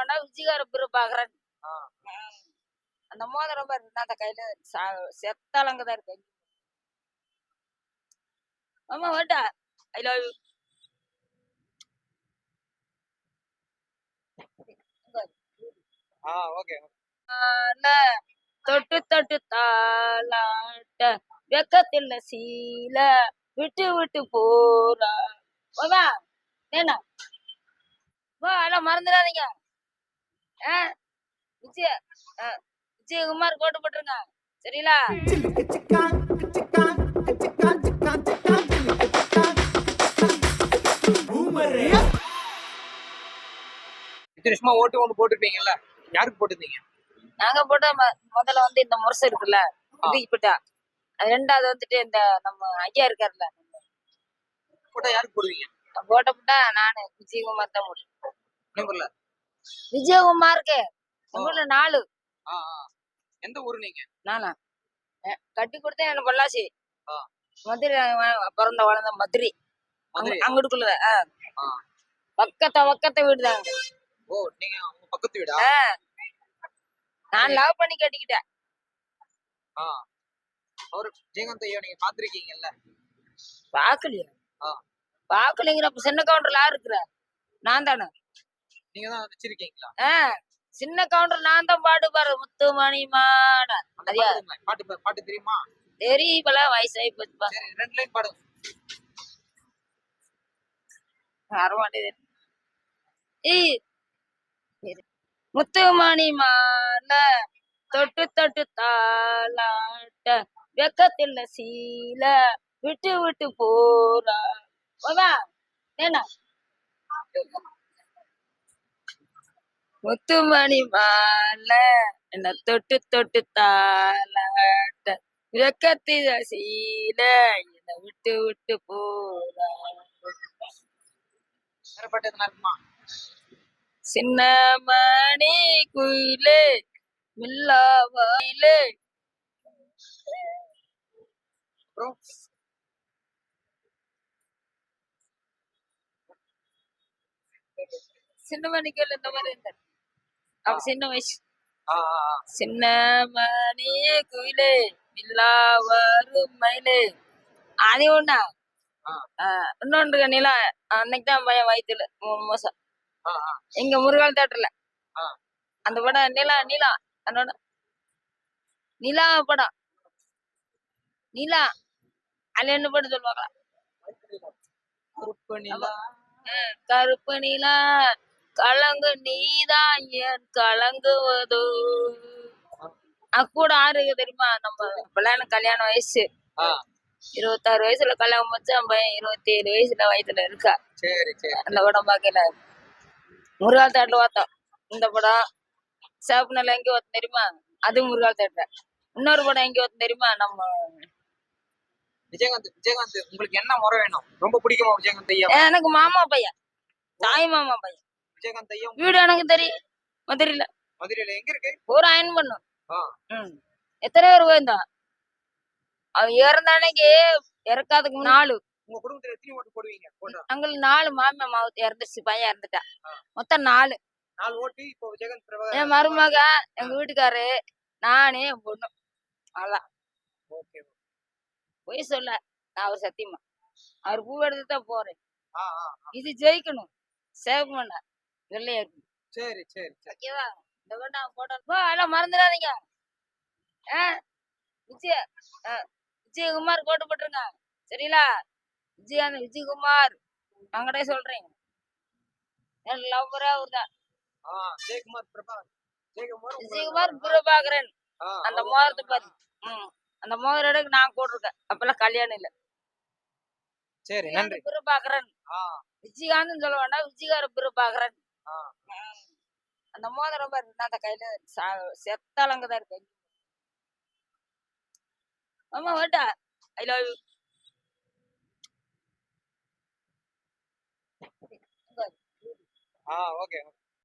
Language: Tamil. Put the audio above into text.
வேண்டாம் விஜயகார பிரபாகரன். ஆ. அந்த மோதிரம் பாரு அந்த கையில செத்தாலங்கதான் இருக்கு. ஆமா வேண்டா. I love you. ஓகே. தொட்டு தொட்டு தாளாட்ட வெக்கத்தில் சீல விட்டு விட்டு போறா. ஓவா என்ன வா எல்லாம் மறந்துடாதீங்க. விஜய விஜயகுமார் கோட்டு போட்டுருங்க சரிங்களா? இத்தனை வருஷமா ஓட்டு ஒன்று போட்டுருப்பீங்கல்ல, யாருக்கு போட்டுருந்தீங்க? நாங்க போட்ட முதல்ல வந்து இந்த முரசு இருக்குல்ல விதிப்பட்டா, அது ரெண்டாவது வந்துட்டு இந்த நம்ம ஐயா இருக்காருல்ல போட்டா யாருக்கு போடுவீங்க? போட்டப்பட்டா நானு விஜயகுமார் தான் போடுவேன். விஜயகுமாருக்கு ஊர்ல 4. எந்த ஊரு நீங்க? நானா கட்டி கொடுத்தேன் எனக்கு பொள்ளாச்சி. ஆ. மதுரை பிறந்த வளர்ந்த மதுரை. அங்கிட்டுக்குள்ள பக்கத்த வீடு தாங்க. ஓ நீங்க உங்க பக்கத்து வீடா? நான் லவ் பண்ணி கட்டிக்கிட்டேன். அவரு விஜயகாந்த் ஐயா நீங்க பாத்திருக்கீங்கல்ல? பாக்கலையா? பாக்கலைங்கிறப்ப சின்ன கவுண்டர்ல யாரு இருக்கிற? நான் தானே. நீங்க தான் வச்சிருக்கீங்களா? சின்ன கவுண்டர் நான் தான் பாட்டு பாரு முத்துமணி மான. பாட்டு தெரியுமா? தெரியல வயசாகி போச்சுப்பா. 2 லைன் பாடுங்க. வரமாட்டேது. முத்துமணி மால தொட்டு தொட்டு தாளாட்ட வெக்கத்தில் சீல விட்டு விட்டு போறா. என்ன முத்துமணி மால என்ன தொட்டு தொட்டு தாளாட்ட வெக்கத்தில் சீல என்ன விட்டு விட்டு போறா. சின்ன மணி குயிலே மில்லாவாயிலே. சின்ன மணிக்கல் இந்த மாதிரி இருந்தார். அப்ப சின்ன வயசு. சின்ன மணி குயிலே மில்லாவரும் மயிலே. அது ஒண்ணா இன்னொன்று நிலா அன்னைக்குதான் பையன் வயிற்றுல 3 மாசம் எங்க முருகால் தேட்டர்ல அந்த படம் நிலா நிலா அதோட நிலா படம் நிலா அதுல என்ன படம் சொல்லுவாங்களா? கருப்பு நிலா கலங்கு நீதான் ஏன் கலங்குவதோ. கூட ஆறு தெரியுமா? நம்ம இப்பெல்லாம் கல்யாணம் வயசு 26 வயசுல கல்யாணம் வச்சு பையன் 27 வயசுல வயசுல இருக்கா. அந்த படம் பாக்கல முருகால் தேட்டர்ல பார்த்தோம். இந்த படம் சேப்பு நல்ல எங்க ஒருத்தன் தெரியுமா? அது முருகால் தேட்டர். இன்னொரு படம் எங்க ஒருத்தன் தெரியுமா? நம்ம விஜயகாந்த் உங்களுக்கு என்ன முறை வேணும்? ரொம்ப பிடிக்குமா விஜயகாந்த் ஐயா? எனக்கு மாமா பையன், தாய் மாமா பையன் விஜயகாந்த் ஐயா. வீடு எனக்கு தெரியும் மதுரையில. மதுரையில எங்க இருக்கு? ஒரு அயன் பண்ணும். எத்தனை பேர் போயிருந்தான்? அவன் இறந்த அன்னைக்கு இறக்காதுக்கு 4. உங்க குடும்பத்துல எத்தனை ஓட்டு போடுவீங்க? எங்களுக்கு 4 மாமா இறந்துச்சு, பையன் இறந்துட்டா. மொத்தம் 4 ஓட்டு. இப்போ விஜயகாந்த் என் மருமக, எங்க வீட்டுக்காரு, நானே என் பொண்ணு. அதான் பொய் சொல்ல நான் அவர் சத்தியமா அவர் பூ எடுத்துதான் போறேன். இது ஜெயிக்கணும், சேவ் பண்ண வெள்ளையா இருக்கும். சரி ஓகேவா? இந்த வேண்டாம் போட்டா எல்லாம் மறந்துடாதீங்க. விஜயகுமார் கோட்டு போட்டுருங்க சரிங்களா? விஜயகுமார் அவங்ககிட்ட சொல்றேன். லவ்வரா அவர்தான் விஜயகுமார் பிரபாகரன். அந்த மோதிரத்தை பாரு. அந்த மோதிரம் எடுக்க நான் போட்டிருக்கேன். அப்பெல்லாம் கல்யாணம் இல்ல. சரி நன்றி. பிரபாகரன் விஜயகாந்த் சொல்ல வேண்டாம் விஜயகார பிரபாகரன். அந்த மோதிரம் பாரு அந்த கையில செத்தாலங்கதான் இருக்கு. ஆமா வேண்டா. I love you. ஓகே.